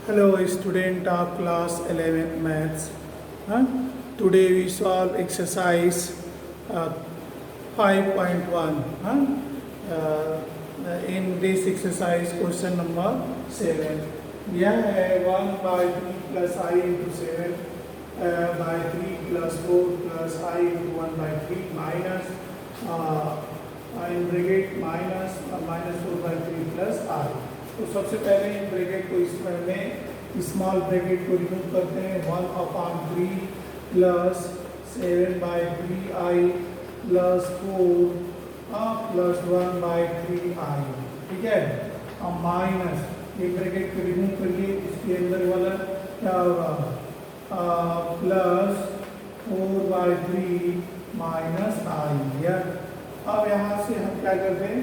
Hello student of class 11 maths. Huh? Today we solve exercise 5.1. In this exercise question number 7. यह है 1 by 3 plus I into 7 by 3 plus 4 plus I into 1 by 3 minus in bracket minus 4 by 3 plus I. तो सबसे पहले in bracket को इसमें small bracket को remove करते हैं 1/3 plus 7/3i plus 4 plus 1/3i। ठीक है, अब माइनस ये ब्रैकेट को रिमूव करिए, इसके अंदर वाला क्या होगा प्लस 4/3 माइनस i। अब यहाँ से हम क्या करते हैं,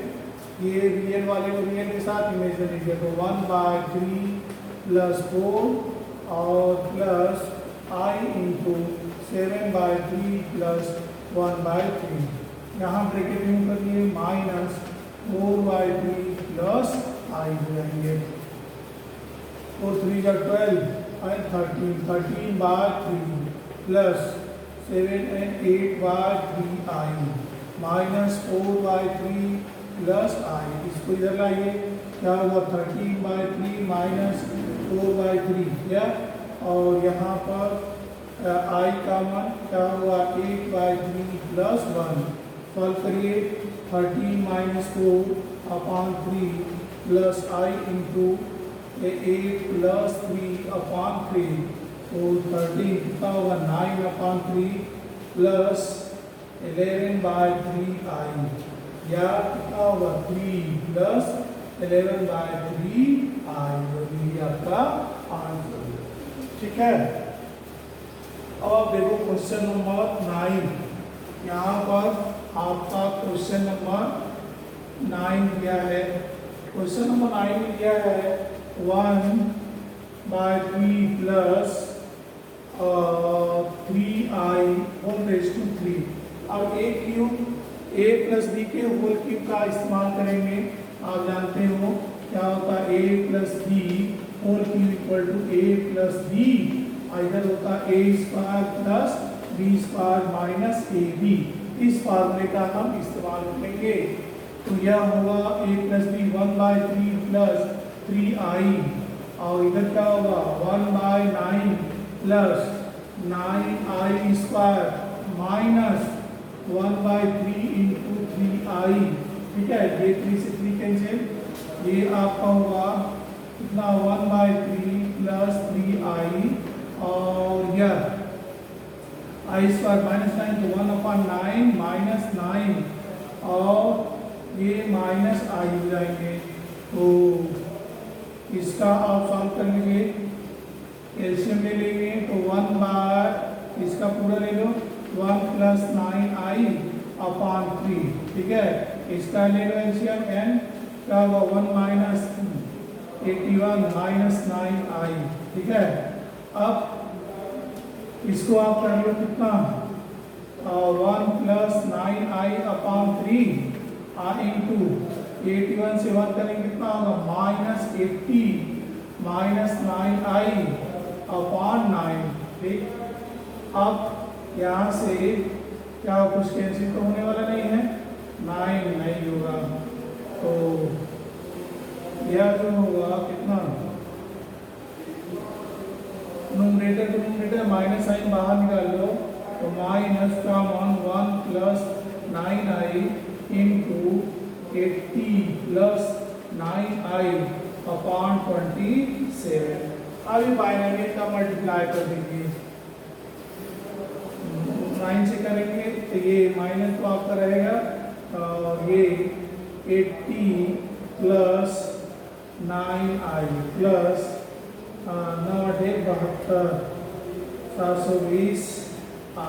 ये रियल वाले को रियल के साथ इमेजिनरी किया तो 1/3 प्लस 4 और प्लस i इंटू 7/3 प्लस 1/3। यहाँ ब्रैकेट रिमूव कर लिए माइनस 4/3 प्लस i हो जाएंगे 4 3 12 और 13/3 plus 7 and 8/3i minus 4/3 plus i। इसको इधर लाइए, क्या होगा 13/3 माइनस 4/3 क्या, और यहाँ पर i का मान क्या हुआ 8/3 प्लस 1। सॉल्व करिए 13 minus 4/3 plus i into 8 plus 3/3 तो 13 कितना होगा 9/3 प्लस 11/3i या कितना होगा 3 प्लस 11/3i ये आपका आंसर। ठीक है, अब आप देखो क्वेश्चन नंबर 9। यहाँ पर आपका क्वेश्चन नंबर 9 दिया है। क्वेश्चन नंबर 9 में दिया है 1/3 plus 3i whole raise to 3। अब a cube a plus b के होल क्यूब का इस्तेमाल करेंगे। आप जानते हो क्या होता है a plus b whole cube equal to a plus b, इधर होता है a square plus b square minus ab। इस फार्मूले का हम इस्तेमाल करेंगे तो यह होगा a plus B 1/3 plus 3i और इधर क्या होगा 1/9 plus 9i square minus 1/3 into 3i। ठीक है, ये 3 से 3 कैंसिल, ये आपका होगा कितना 1/3 प्लस 3i और यह i स्क्वायर माइनस 9 तो 1/9 माइनस 9 और ये माइनस i हो जाएंगे। तो इसका आप सॉल्व कर लीजिए, एलसीएम ले लेंगे तो 1 इसका पूरा ले लो 1 प्लस 9i/3। ठीक है, इसका ले लो एलसीएम एन क्या होगा 1 माइनस 81 माइनस 9i। ठीक है, अब इसको आप कर लो कितना 1 प्लस 9i/3 इंटू 81 से 1 करेंगे कितना होगा माइनस 80 माइनस 9i/9। ठीक, अब यहाँ से क्या कुछ कैंसिल तो होने वाला नहीं है, 9 नहीं होगा तो यह जो होगा कितना numerator to numerator minus sign बाहर निकाल लो तो माइनस का मान 1 plus 9i into 80 plus 9i/27। अभी बाइनरी का मल्टीप्लाई कर देंगे 9 से करेंगे तो ये माइनस तो आपका रहेगा ये 80 प्लस 9i प्लस 9/72 720 i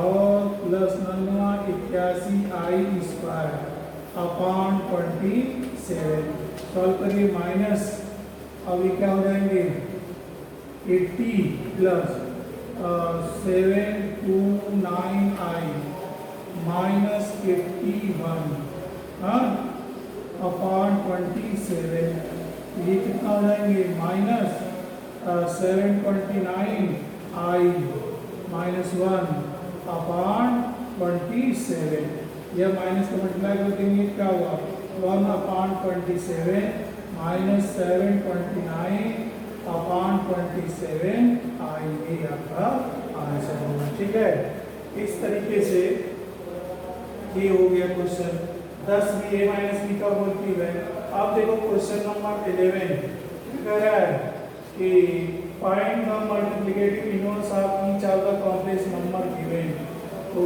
और प्लस 81i स्क्वायर/27। सॉल्व करिए माइनस अभी क्या हो जाएंगे 80 प्लस 729i माइनस 81 /27 ये कितना हो जाएंगे माइनस 729i माइनस 1 अपॉन 27। यह माइनस को मल्टीप्लाई कर देंगे क्या हुआ 1 अपॉन 27 माइनस 729 अपॉन 27i ये आपका आंसर होगा। ठीक है, इस तरीके से ये हो गया क्वेश्चन 10 भी a माइनस बी का होल क्यूब है। अब देखो क्वेश्चन नंबर 11 कह रहा है कि find the multiplicative inverse of each of the complex number given. तो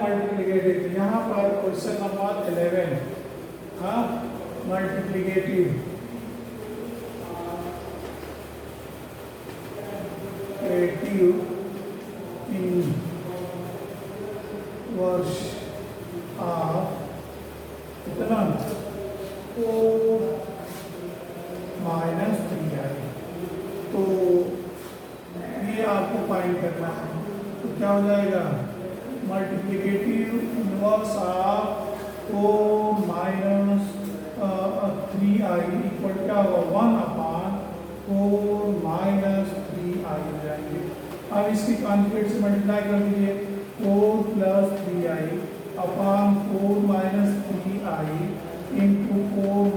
मल्टीप्लिकेटिव यहाँ पर क्वेश्चन नंबर 11 हाँ मल्टीप्लिकेटिव इनवर्स ऑफ कितना 4 माइनस 3i। तो ये आपको फाइंड करना है। तो क्या हो जाएगा multiplicative inverse of 4 minus 3i equal क्या होगा 1 अपॉन 4 माइनस 3i हो जाएंगे। अब इसकी कॉन्जुगेट से मल्टीप्लाई कर दीजिए 4 plus 3i upon 4 minus 3i into 4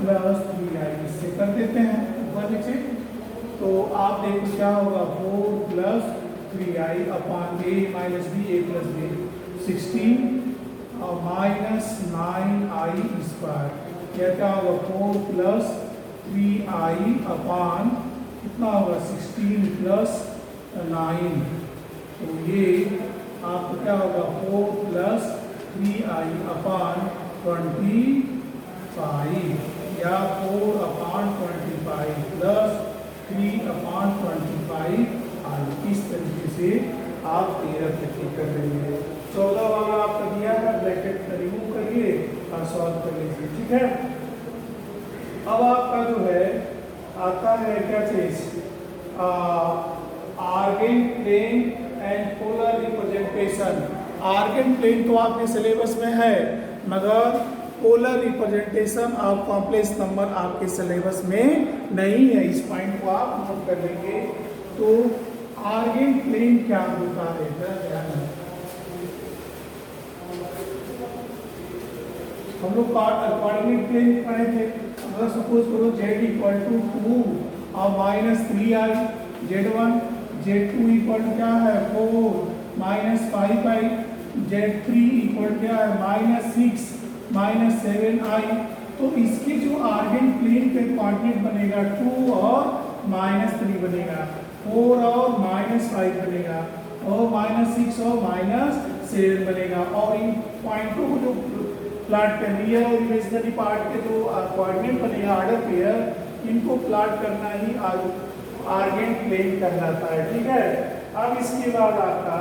plus 3i इससे कर देते हैं ऊपर नीचे। तो आप देखो क्या होगा 4 plus 3i upon a minus b a plus b 16 और माइनस 9i स्क्वायर। यह क्या होगा 4 प्लस 3i अपॉन कितना होगा 16 प्लस 9। तो ये आपको क्या होगा 4 प्लस 3i अपॉन 25 या 4 अपॉन 25 प्लस 3 अपॉन 25 इस तरीके से आप 13 तक कर लेंगे। 14 वाला आपका दिया है ब्रैकेट रिमूव करिए और सॉल्व कर लीजिए। ठीक है, अब आपका जो है आता है क्या चीज Argand plane and polar representation. Argand plane तो आपके सिलेबस में है मगर polar representation of complex number आपके सिलेबस में नहीं है। इस पॉइंट को आप नोट कर लेंगे। तो आर्गन प्लेन क्या होता है हम लोग कोऑर्डिनेट प्लेन पढ़े थे। अगर सपोज करो z इक्वल टू 2 और minus 3i z1 z2 equal क्या है 4 माइनस 5i z3 इक्वल क्या है माइनस 6 माइनस 7i। तो इसके जो आर्गन प्लेन पे कोऑर्डिनेट बनेगा 2 और माइनस 3 बनेगा 4 और माइनस 5 बनेगा और माइनस 6 और माइनस 7 बनेगा। और इन पॉइंटों को जो प्लॉट करनी है और इमेजिनरी पार्ट के जो कोऑर्डिनेट बनेगा ऑर्डर पेयर इनको प्लॉट करना ही आर्गन प्लेन कहलाता है। ठीक है, अब इसके बाद आपका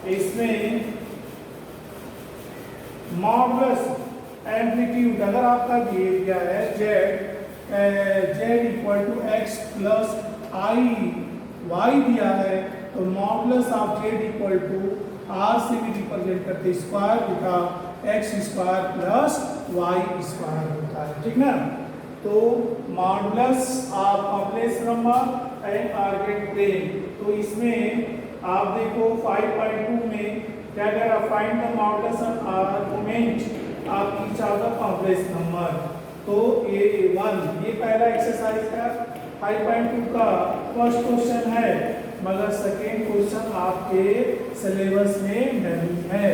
इसमें मॉडुलस एम्पलीट्यूड अगर आपका दिया गया है z equal to x plus i y दिया है तो modulus of z equal to r से भी रिप्रेजेंट करते स्क्वायर होता x square plus y square होता है। ठीक ना, तो modulus of complex number and Argand plane. तो इसमें आप देखो 5.2 में क्या कह रहा find the modulus of argument of each of the complex number. तो A1 ये पहला एक्सरसाइज का 5.2 का फर्स्ट क्वेश्चन है मगर सेकेंड क्वेश्चन आपके सिलेबस में नहीं है।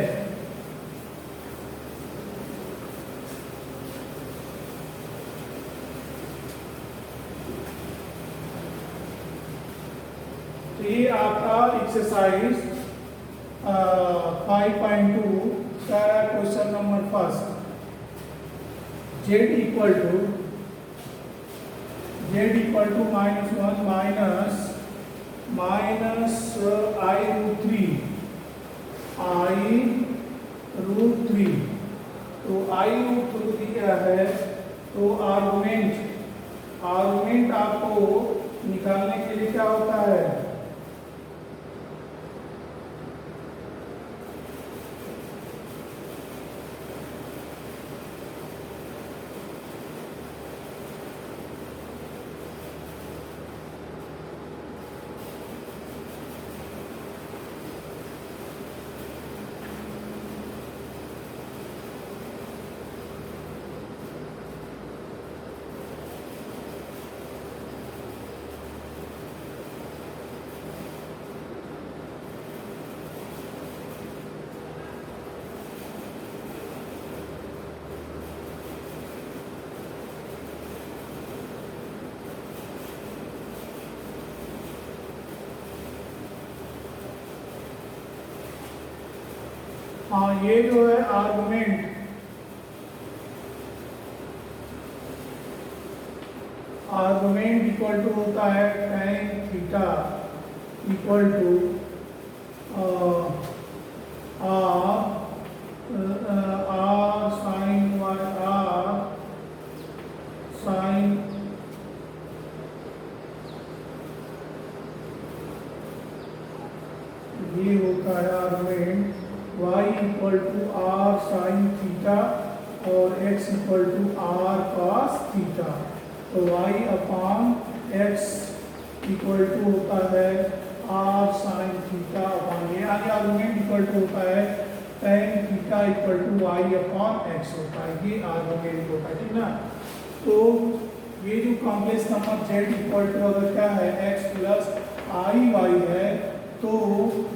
ये आपका एक्सरसाइज 5.2 का question number first. z equal to -1 minus i√3 तो i√3 क्या है, तो आर्गुमेंट आपको निकालने के लिए क्या होता है, हाँ ये जो है आर्गुमेंट इक्वल टू होता है tan theta equal to r sin y r sin ये होता है argument y equal to r sin theta और x equal to r cos theta. तो y upon x equal to होता है r sin थीटा अपॉन ये आगे argument equal to होता है tan theta equal to y upon x होता है, ये आर्गुमेंट होता है, ठीक ना। तो ये जो complex number z equal to अगर क्या है x प्लस i y है, तो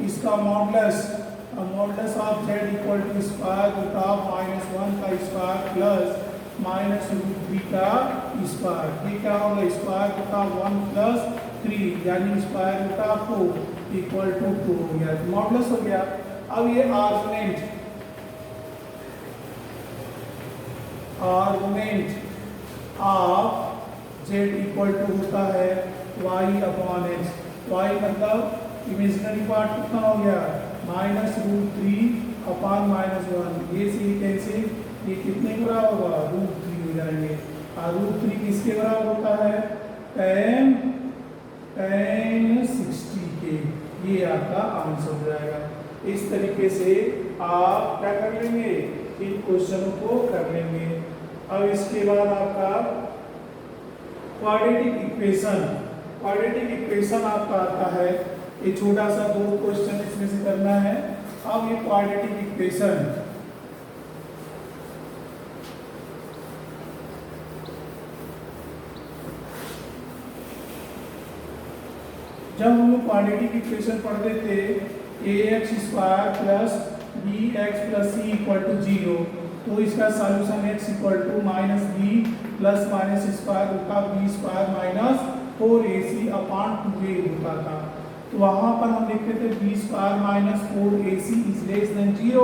इसका modulus of z equal to square root of -1 का स्क्वायर प्लस -√3 का स्क्वायर, ये क्या होगा स्क्वायर रूट ऑफ 1 प्लस 3 यानी square root of 4 equal to 2 हो गया, मॉडुलस हो गया। अब ये argument of z equal to होता है y अपॉन x, y मतलब इमेजिनरी पार्ट कितना हो गया -√3 अपॉन -1, ये सी कैंसिल, ये कितने के बराबर होगा √3 हो जाएंगे, और √3 किसके बराबर होता है tan 60 के, ये आपका आंसर हो जाएगा। इस तरीके से आप क्या कर लेंगे, इन क्वेश्चनों को कर लेंगे। अब इसके बाद आपका क्वाड्रेटिक इक्वेशन आपका आता है, ये छोटा सा 2 क्वेश्चन इसमें से करना है। अब ये क्वाड्रेटिक इक्वेशन जब हम लोग क्वाड्रेटिक इक्वेशन पढ़ते थे ax square plus bx plus c equal to 0, तो इसका solution x equal to -b plus minus square root of b square minus 4ac upon 2a होता था। तो वहां पर हम लिखते थे b square minus 4ac is less than 0,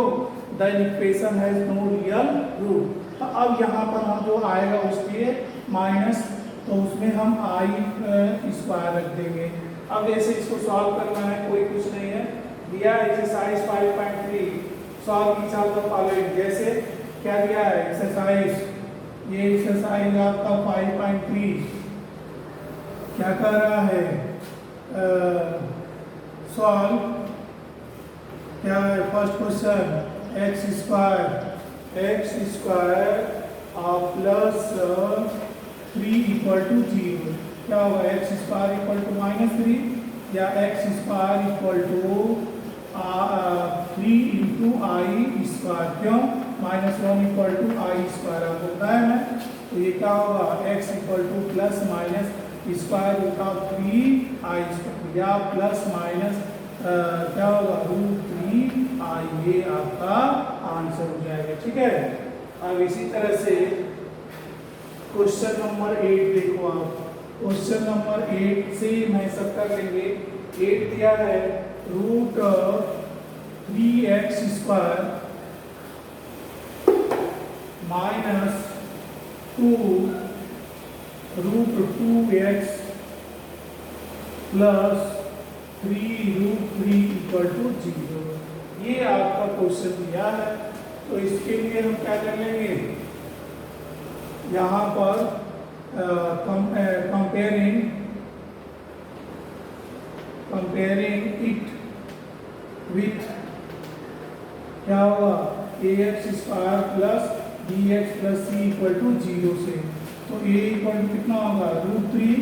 then equation has no real root. तो अब यहाँ पर हम जो आएगा उसके माइनस, तो उसमें हम i स्क्वायर रख देंगे। अब जैसे इसको सॉल्व करना है, कोई कुछ नहीं है, दिया exercise 5.3 solve each of the following. जैसे क्या दिया है एक्सरसाइज, ये एक्सरसाइज आपका 5.3 क्या कर रहा है, सॉल्व क्या है first question x square plus 3 equal to 0, क्या होगा x स्क्वायर इक्वल टू -3 या x square equal to 3 into i square, क्यों -1 इक्वल टू आई स्क्वायर आपको बताया है। तो ये क्या होगा x equal to plus minus square root of 3 i square या प्लस माइनस क्या होगा √3 आई, ये आपका आंसर हो जाएगा, ठीक है। अब इसी तरह से क्वेश्चन नंबर 8 देखो आप, क्वेश्चन नंबर 8 से मैं सब कर लेंगे। 8 दिया है root 3x square minus 2 root 2x plus 3 root 3 equal to 0। ये आपका क्वेश्चन दिया है, तो इसके लिए हम क्या कर लेंगे, यहाँ पर कंपेयरिंग इट विथ क्या होगा ax square plus bx plus c equal to 0 से, तो a इक्वल टू कितना होगा root 3,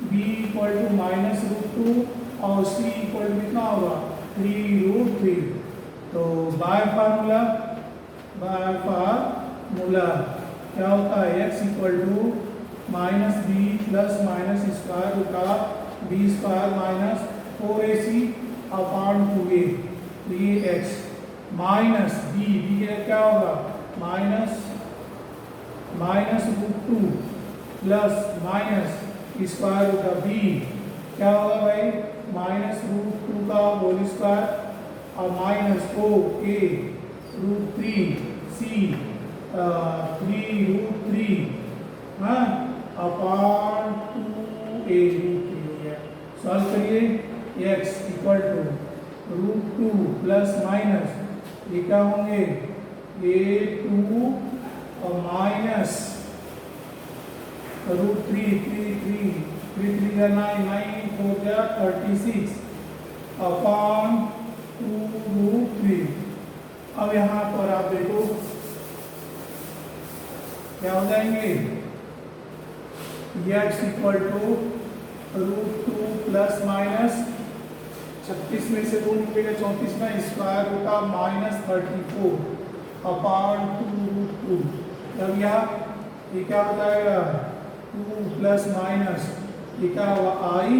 b equal to minus root 2 और c इक्वल टू कितना होगा 3 रूट 3। तो बाय फार्मूला क्या होता है x equal to minus b plus minus square root of b square minus 4ac upon 2a, ये x माइनस बी क्या होगा minus root 2 plus minus square root of b क्या होगा भाई माइनस रूट 2 का होल स्क्वायर और minus ओ a root 3 c 3 root 3 हाँ अपॉन 2a रूट 3 हो गया। सॉल्व करिए x equal to root 2 plus minus ये क्या होंगे a2 और माइनस रूट 3 3 9 4 36 अपॉन 2 रूट 3। अब यहाँ पर आप देखो क्या हो जाएंगे x equal to root 2 plus minus 36 में से 2 निकलेगा 34 में square root of minus 34 upon 2 root 2। जब ये क्या हो जाएगा 2 प्लस माइनस ये क्या होगा आई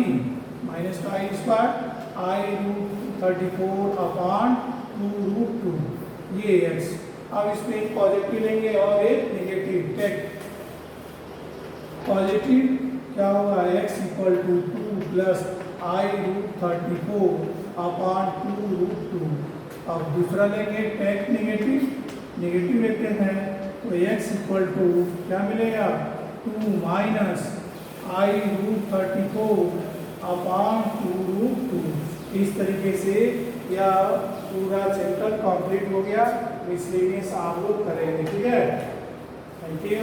माइनस का आई स्क्वायर आई रूट 34 अपॉन 2 रूट 2 ये x। अब इसमें एक पॉजिटिव लेंगे और एक नेगेटिव टेक पॉजिटिव क्या होगा x equal to 2 plus i root 34 upon 2 root 2। अब दूसरा लेंगे टेक नेगेटिव लेते हैं तो x इक्वल टू क्या मिलेगा 2 माइनस आई रूट 34 अपॉन 2 रूट 2। इस तरीके से यह पूरा चैप्टर कंप्लीट हो गया, इसलिए आप लोग करेंगे। ठीक है, थैंक यू।